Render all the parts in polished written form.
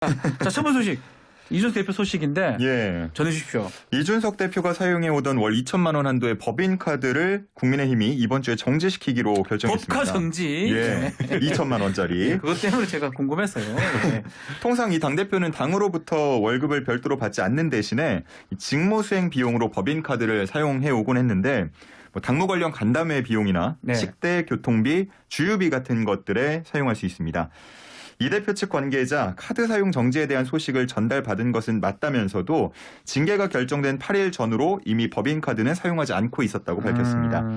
자, 첫 번째 소식. 이준석 대표 소식인데 예. 전해주십시오. 이준석 대표가 사용해오던 월 2천만 원 한도의 법인카드를 국민의힘이 이번 주에 정지시키기로 결정했습니다. 법카 정지. 예. 2천만 원짜리. 그것 때문에 제가 궁금했어요. 네. 통상 이 당대표는 당으로부터 월급을 별도로 받지 않는 대신에 직무수행 비용으로 법인카드를 사용해오곤 했는데 뭐 당무 관련 간담회 비용이나 네. 식대, 교통비, 주유비 같은 것들에 사용할 수 있습니다. 이 대표 측 관계자 카드 사용 정지에 대한 소식을 전달받은 것은 맞다면서도 징계가 결정된 8일 전후로 이미 법인카드는 사용하지 않고 있었다고 밝혔습니다.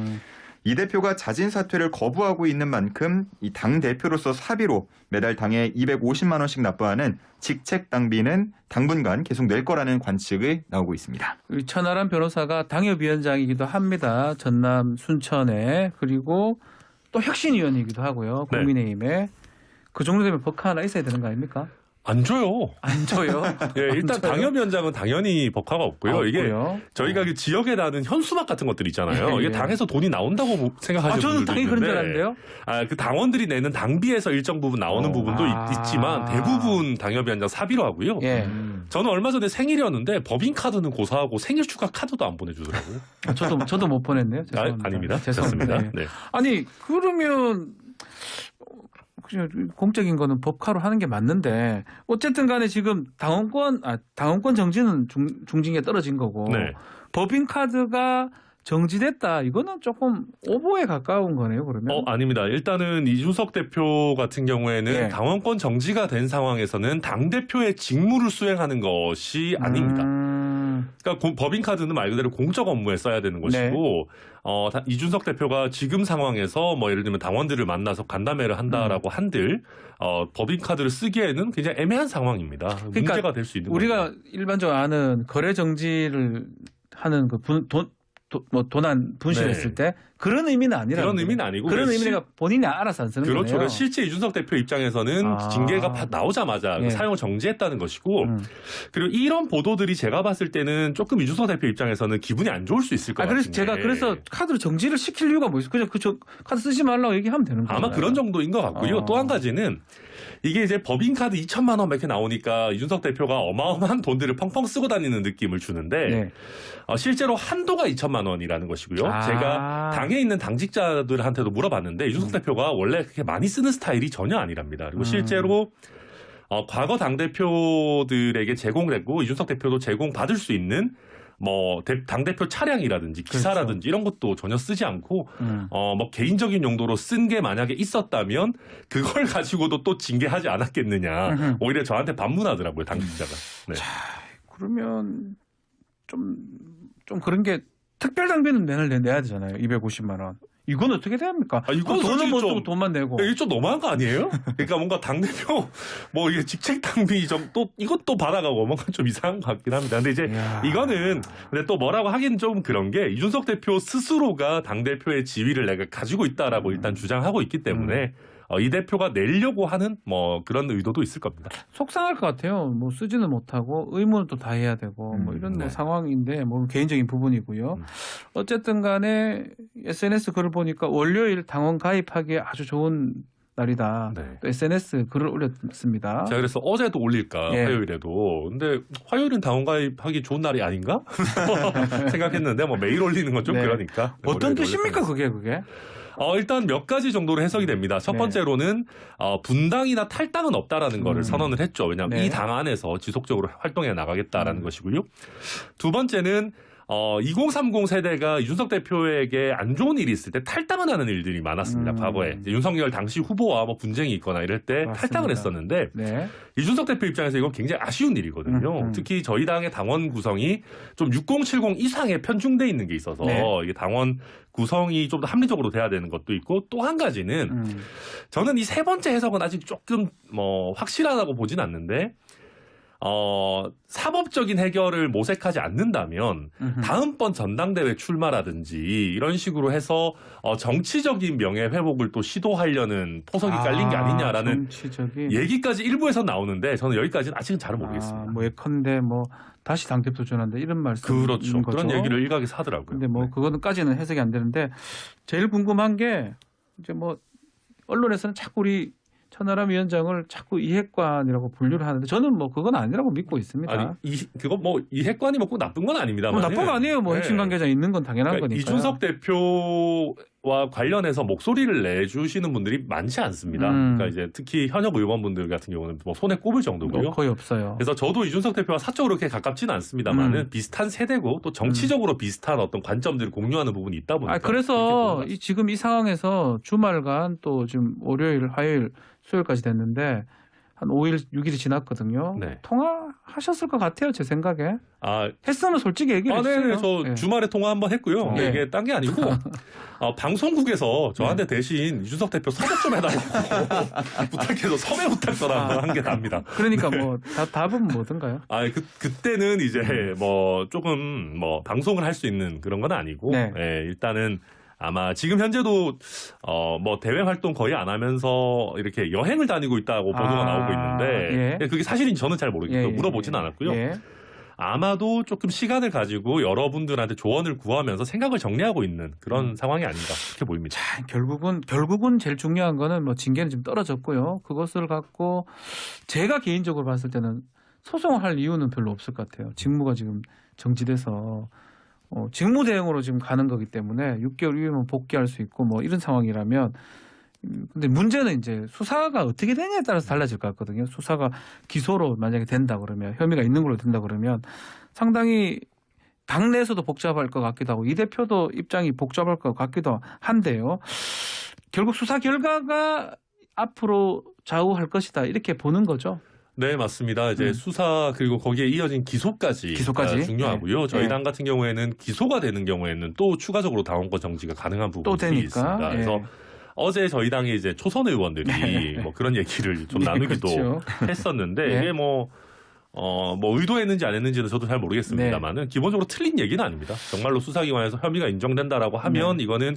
이 대표가 자진 사퇴를 거부하고 있는 만큼 이 당 대표로서 사비로 매달 당에 250만 원씩 납부하는 직책 당비는 당분간 계속 낼 거라는 관측이 나오고 있습니다. 천하람 변호사가 당협위원장이기도 합니다. 전남 순천에. 그리고 또 혁신위원이기도 하고요. 국민의힘에. 그 정도 되면 법카 하나 있어야 되는 거 아닙니까? 안 줘요. 안 줘요. 예, 일단 당협위원장은 당연히 법카가 없고요. 이게 없고요. 저희가 그 지역에 나는 현수막 같은 것들 있잖아요. 예, 이게 당에서 돈이 나온다고 생각하시는 저는 분들도 당연히 그런 줄 있는데 알았는데요. 그 당원들이 내는 당비에서 일정 부분 나오는 부분도 있지만 대부분 당협위원장 사비로 하고요. 예. 저는 얼마 전에 생일이었는데 법인카드는 고사하고 생일 축하 카드도 안 보내주더라고요. 저도 못 보냈네요. 죄송합니다. 아닙니다. 죄송합니다. 됐습니다. 네. 아니 그러면 그냥 공적인 거는 법카로 하는 게 맞는데 어쨌든 간에 지금 당원권 정지는 중징계 떨어진 거고 네. 법인카드가 정지됐다. 이거는 조금 오보에 가까운 거네요. 그러면. 아닙니다. 일단은 이준석 대표 같은 경우에는 예. 당원권 정지가 된 상황에서는 당대표의 직무를 수행하는 것이 아닙니다. 그러니까 법인카드는 말 그대로 공적 업무에 써야 되는 것이고 이준석 대표가 지금 상황에서 뭐 예를 들면 당원들을 만나서 간담회를 한다라고 한들 법인카드를 쓰기에는 굉장히 애매한 상황입니다. 그러니까 문제가 될 수 있는 우리가 거죠. 일반적으로 아는 거래 정지를 하는 그 도난 분실했을 때 그런 의미는 아니라 그런 의미는 아니고 그런 의미가 본인이 알아서 안 쓰는 그렇죠. 거네요. 실제 이준석 대표 입장에서는 징계가 나오자마자 예. 사용을 정지했다는 것이고 그리고 이런 보도들이 제가 봤을 때는 조금 이준석 대표 입장에서는 기분이 안 좋을 수 있을 것 같아요. 그래서 카드를 정지를 시킬 이유가 뭐 있어요? 그냥 카드 쓰지 말라고 얘기하면 되는 거예요. 아마 그런 정도인 것 같고요. 또 한 가지는 이게 이제 법인카드 2천만 원 이렇게 나오니까 이준석 대표가 어마어마한 돈들을 펑펑 쓰고 다니는 느낌을 주는데 네. 실제로 한도가 2천만 원이라는 것이고요. 제가 당에 있는 당직자들한테도 물어봤는데 이준석 대표가 원래 그렇게 많이 쓰는 스타일이 전혀 아니랍니다. 그리고 실제로 과거 당대표들에게 제공됐고 이준석 대표도 제공받을 수 있는 뭐 당대표 차량이라든지 기사라든지 이런 것도 전혀 쓰지 않고 뭐 개인적인 용도로 쓴 게 만약에 있었다면 그걸 가지고도 또 징계하지 않았겠느냐. 오히려 저한테 반문하더라고요. 당직자가. 네. 자, 그러면 좀 그런 게 특별 당비는 내야 되잖아요. 250만 원. 이건 어떻게 됩니까? 이건 돈은 못 쓰고 돈만 내고. 이게 좀 너무한 거 아니에요? 그러니까 뭔가 당대표 뭐 이게 직책 당비 또 이것도 받아가고 뭔가 좀 이상한 것 같긴 합니다. 근데 이제 이거는 근데 또 뭐라고 하긴 좀 그런 게 이준석 대표 스스로가 당대표의 지위를 내가 가지고 있다라고 일단 주장하고 있기 때문에 이 대표가 내려고 하는 뭐 그런 의도도 있을 겁니다. 속상할 것 같아요. 뭐 쓰지는 못하고 의무는 또 다 해야 되고 뭐 이런 뭐 상황인데 뭐 개인적인 부분이고요. 어쨌든 간에 SNS 글을 보니까 월요일 당원 가입하기에 아주 좋은 날이다. 네. 또 SNS 글을 올렸습니다. 제가 그래서 어제도 올릴까 화요일에도. 근데 화요일은 당원 가입하기 좋은 날이 아닌가? 생각했는데 뭐 매일 올리는 건 좀 그러니까. 어떤 뜻입니까 그게? 일단 몇 가지 정도로 해석이 됩니다. 첫 번째로는 분당이나 탈당은 없다라는 거를 선언을 했죠. 왜냐하면 이 당 안에서 지속적으로 활동해 나가겠다라는 것이고요. 두 번째는 2030 세대가 이준석 대표에게 안 좋은 일이 있을 때 탈당을 하는 일들이 많았습니다. 과거에 이제 윤석열 당시 후보와 뭐 분쟁이 있거나 이럴 때 탈당을 했었는데 이준석 대표 입장에서 이건 굉장히 아쉬운 일이거든요. 특히 저희 당의 당원 구성이 좀 6070 이상의 편중돼 있는 게 있어서 이게 당원 구성이 좀 더 합리적으로 돼야 되는 것도 있고 또 한 가지는 저는 이 세 번째 해석은 아직 조금 뭐 확실하다고 보진 않는데 사법적인 해결을 모색하지 않는다면 다음번 전당대회 출마라든지 이런 식으로 해서 정치적인 명예 회복을 또 시도하려는 포석이 깔린 게 아니냐라는 얘기까지 일부에서 나오는데 저는 여기까지는 아직은 잘 모르겠습니다. 뭐 예컨대 뭐 다시 당대표 도전한다 이런 말씀. 그렇죠. 그런 얘기를 일각에서 하더라고요. 근데 뭐 그거는까지는 해석이 안 되는데 제일 궁금한 게 이제 뭐 언론에서는 자꾸 우리 천하람 위원장을 자꾸 이핵관이라고 분류를 하는데 저는 뭐 그건 아니라고 믿고 있습니다. 아니 그거 뭐 이핵관이 뭐 꼭 나쁜 건 아닙니다만. 뭐 나쁜 거 아니에요. 뭐 핵심 관계자 있는 건 당연한 그러니까 거니까. 이준석 대표와 관련해서 목소리를 내주시는 분들이 많지 않습니다. 그러니까 이제 특히 현역 의원분들 같은 경우는 뭐 손에 꼽을 정도고요. 뭐 거의 없어요. 그래서 저도 이준석 대표와 사적으로 그렇게 가깝지는 않습니다만은 비슷한 세대고 또 정치적으로 비슷한 어떤 관점들을 공유하는 부분이 있다 보니까. 그래서 지금 이 상황에서 주말간 또 지금 월요일, 화요일, 수요일까지 됐는데 한 5일, 6일이 지났거든요. 네. 통화하셨을 것 같아요, 제 생각에. 아, 했으면 솔직히 얘기를 했어요. 네, 저 네. 주말에 통화 한번 했고요. 네. 이게 딴 게 아니고 방송국에서 저한테 대신 이준석 대표 섭외 좀 해달라고 부탁해서 섭외 부탁서를 한 게 답니다. 그러니까 뭐 답은 뭐든가요? 그때는 이제 뭐 조금 뭐 방송을 할 수 있는 그런 건 아니고 네. 예, 일단은 아마 지금 현재도 뭐 대외 활동 거의 안 하면서 이렇게 여행을 다니고 있다고 보도가 나오고 있는데 예. 그게 사실인지 저는 잘 모르겠고요. 예. 물어보진 않았고요. 예. 아마도 조금 시간을 가지고 여러분들한테 조언을 구하면서 생각을 정리하고 있는 그런 상황이 아닌가 그렇게 보입니다. 자, 결국은 제일 중요한 거는 뭐 징계는 좀 떨어졌고요. 그것을 갖고 제가 개인적으로 봤을 때는 소송할 이유는 별로 없을 것 같아요. 직무가 지금 정지돼서 직무 대행으로 지금 가는 거기 때문에 6개월 이후면 복귀할 수 있고 뭐 이런 상황이라면 근데 문제는 이제 수사가 어떻게 되냐에 따라서 달라질 것 같거든요. 수사가 기소로 만약에 된다 그러면 혐의가 있는 걸로 된다 그러면 상당히 당내에서도 복잡할 것 같기도 하고 이 대표도 입장이 복잡할 것 같기도 한데요. 결국 수사 결과가 앞으로 좌우할 것이다 이렇게 보는 거죠. 네, 맞습니다. 이제 수사 그리고 거기에 이어진 기소까지 중요하고요. 저희 당 같은 경우에는 기소가 되는 경우에는 또 추가적으로 당원권 정지가 가능한 부분이 있습니다. 그래서 어제 저희 당의 이제 초선 의원들이 뭐 그런 얘기를 좀 나누기도 했었는데 이게 뭐 의도했는지 안 했는지는 저도 잘 모르겠습니다만은 기본적으로 틀린 얘기는 아닙니다. 정말로 수사기관에서 혐의가 인정된다라고 하면 이거는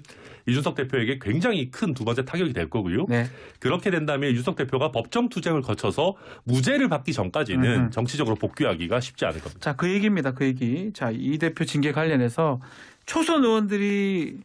이준석 대표에게 굉장히 큰 두 번째 타격이 될 거고요. 그렇게 된다면 이준석 대표가 법정 투쟁을 거쳐서 무죄를 받기 전까지는 정치적으로 복귀하기가 쉽지 않을 겁니다. 자, 그 얘기입니다. 그 얘기. 자, 이 대표 징계 관련해서 초선 의원들이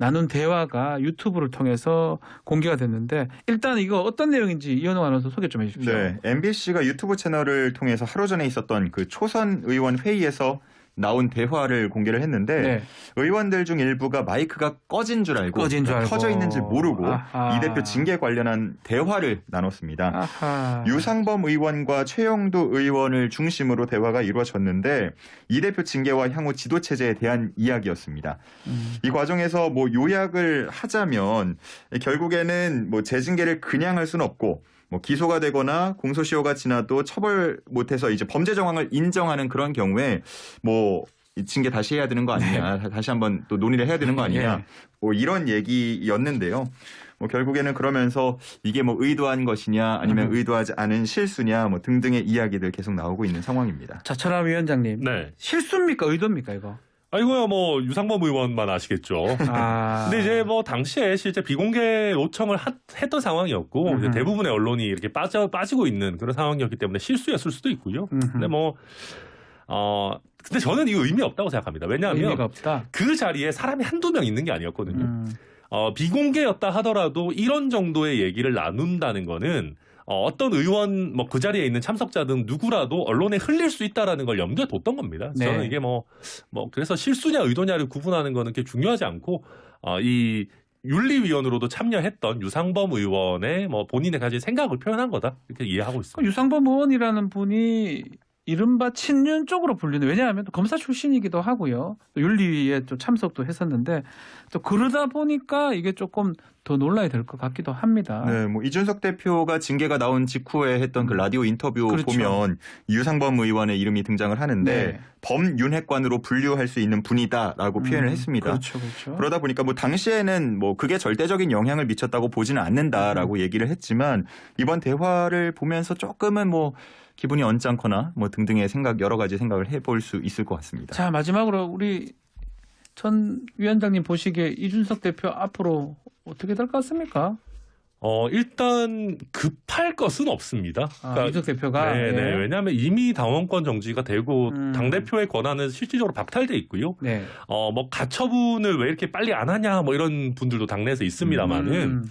나눈 대화가 유튜브를 통해서 공개가 됐는데 일단 이거 어떤 내용인지 이현웅 아나운서 소개 좀 해주십시오. 네, MBC가 유튜브 채널을 통해서 하루 전에 있었던 그 초선 의원 회의에서 나온 대화를 공개를 했는데 의원들 중 일부가 마이크가 꺼진 줄 알고 켜져 있는 줄 모르고 이 대표 징계 관련한 대화를 나눴습니다. 유상범 의원과 최영두 의원을 중심으로 대화가 이루어졌는데 이 대표 징계와 향후 지도 체제에 대한 이야기였습니다. 이 과정에서 뭐 요약을 하자면 결국에는 뭐 재징계를 그냥 할 수는 없고 뭐 기소가 되거나 공소시효가 지나도 처벌 못해서 이제 범죄 정황을 인정하는 그런 경우에 뭐 징계 다시 해야 되는 거 아니냐, 다시 한번 또 논의를 해야 되는 거 아니냐, 뭐 이런 얘기였는데요. 뭐 결국에는 그러면서 이게 뭐 의도한 것이냐, 아니면 의도하지 않은 실수냐, 뭐 등등의 이야기들 계속 나오고 있는 상황입니다. 자, 천하람 위원장님, 실수입니까, 의도입니까 이거? 이거야 뭐 유상범 의원만 아시겠죠. 근데 이제 뭐 당시에 실제 비공개 요청을 했던 상황이었고 이제 대부분의 언론이 이렇게 빠지고 있는 그런 상황이었기 때문에 실수였을 수도 있고요. 근데 근데 저는 이거 의미 없다고 생각합니다. 왜냐하면 의미가 없다. 그 자리에 사람이 한두 명 있는 게 아니었거든요. 비공개였다 하더라도 이런 정도의 얘기를 나눈다는 거는 어떤 의원 뭐 그 자리에 있는 참석자 등 누구라도 언론에 흘릴 수 있다라는 걸 염두에 뒀던 겁니다. 저는 이게 그래서 실수냐 의도냐를 구분하는 거는 그렇게 중요하지 않고 이 윤리위원으로도 참여했던 유상범 의원의 뭐 본인의 가진 생각을 표현한 거다 이렇게 이해하고 있습니다. 유상범 의원이라는 분이 이른바 친윤 쪽으로 불리는 왜냐하면 또 검사 출신이기도 하고요. 또 윤리위에 또 참석도 했었는데 또 그러다 보니까 이게 조금 더 놀라야 될 것 같기도 합니다. 네, 뭐 이준석 대표가 징계가 나온 직후에 했던 그 라디오 인터뷰 보면 유상범 의원의 이름이 등장을 하는데 범윤핵관으로 분류할 수 있는 분이다라고 표현을 했습니다. 그렇죠. 그러다 보니까 뭐 당시에는 뭐 그게 절대적인 영향을 미쳤다고 보지는 않는다라고 얘기를 했지만 이번 대화를 보면서 조금은 뭐 기분이 언짢거나 뭐 등등의 여러 가지 생각을 해볼 수 있을 것 같습니다. 자, 마지막으로 우리 전 위원장님 보시기에 이준석 대표 앞으로 어떻게 될 것 같습니까? 일단 급할 것은 없습니다. 그러니까 이준석 대표가 왜냐하면 이미 당원권 정지가 되고 당 대표의 권한은 실질적으로 박탈돼 있고요. 뭐 가처분을 왜 이렇게 빨리 안 하냐 뭐 이런 분들도 당내에서 있습니다만은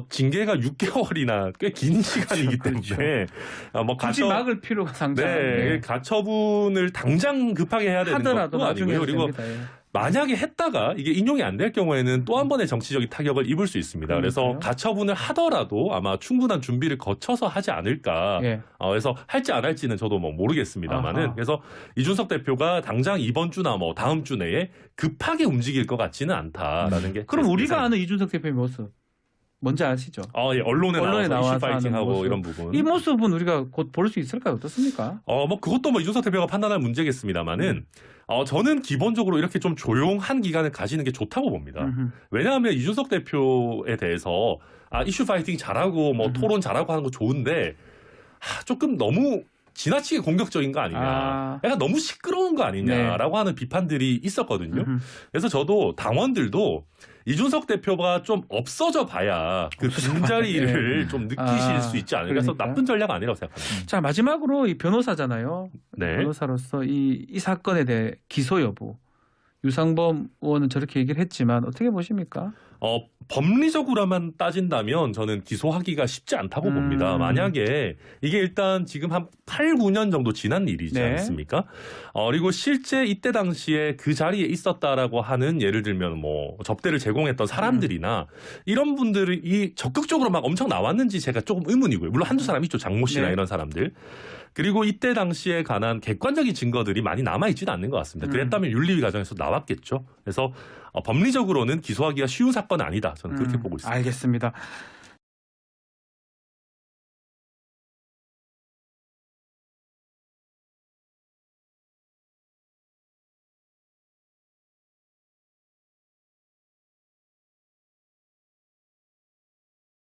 징계가 6개월이나 꽤 긴 시간이기 때문에 뭐 굳이 막을 필요가 상당. 네, 가처분을 당장 급하게 해야 되는 하더라도 것도 나중에 아니고요. 그리고 됩니다. 예. 만약에 했다가 이게 인용이 안 될 경우에는 또 한 번의 정치적인 타격을 입을 수 있습니다. 그래서 그러니까요. 가처분을 하더라도 아마 충분한 준비를 거쳐서 하지 않을까. 예. 그래서 할지 안 할지는 저도 뭐 모르겠습니다만은 아하. 그래서 이준석 대표가 당장 이번 주나 뭐 다음 주 내에 급하게 움직일 것 같지는 않다라는 게. 그럼 제 우리가 예상입니다. 아는 이준석 대표의 모습 뭔지 아시죠? 예, 언론에 언론에 나와서 이슈 나와서 하는 파이팅하고 모습. 이런 부분. 이 모습은 우리가 곧 볼 수 있을까요? 어떻습니까? 뭐 그것도 뭐 이준석 대표가 판단할 문제겠습니다만은 저는 기본적으로 이렇게 좀 조용한 기간을 가지는 게 좋다고 봅니다. 음흠. 왜냐하면 이준석 대표에 대해서 이슈 파이팅 잘하고 뭐 토론 잘하고 하는 거 좋은데 조금 너무 지나치게 공격적인 거 아니냐. 약간 너무 시끄러운 거 아니냐라고 하는 비판들이 있었거든요. 음흠. 그래서 저도 당원들도 이준석 대표가 좀 없어져 봐야 그 빈자리를 좀 느끼실 수 있지 않을까. 그래서 그러니까요. 나쁜 전략 아니라고 생각합니다. 자, 마지막으로 이 변호사잖아요. 네. 변호사로서 이 사건에 대해 기소 여부. 유상범 의원은 저렇게 얘기를 했지만 어떻게 보십니까? 법리적으로만 따진다면 저는 기소하기가 쉽지 않다고 봅니다. 만약에 이게 일단 지금 한 8, 9년 정도 지난 일이지 네. 않습니까? 그리고 실제 이때 당시에 그 자리에 있었다라고 하는 예를 들면 뭐 접대를 제공했던 사람들이나 이런 분들이 적극적으로 막 엄청 나왔는지 제가 조금 의문이고요. 물론 한두 사람 있죠. 장모 씨나 네. 이런 사람들. 그리고 이때 당시에 관한 객관적인 증거들이 많이 남아있지는 않는 것 같습니다. 그랬다면 윤리위 과정에서 나왔겠죠. 그래서 법리적으로는 기소하기가 쉬운 사건은 아니다. 저는 그렇게 보고 있습니다. 알겠습니다.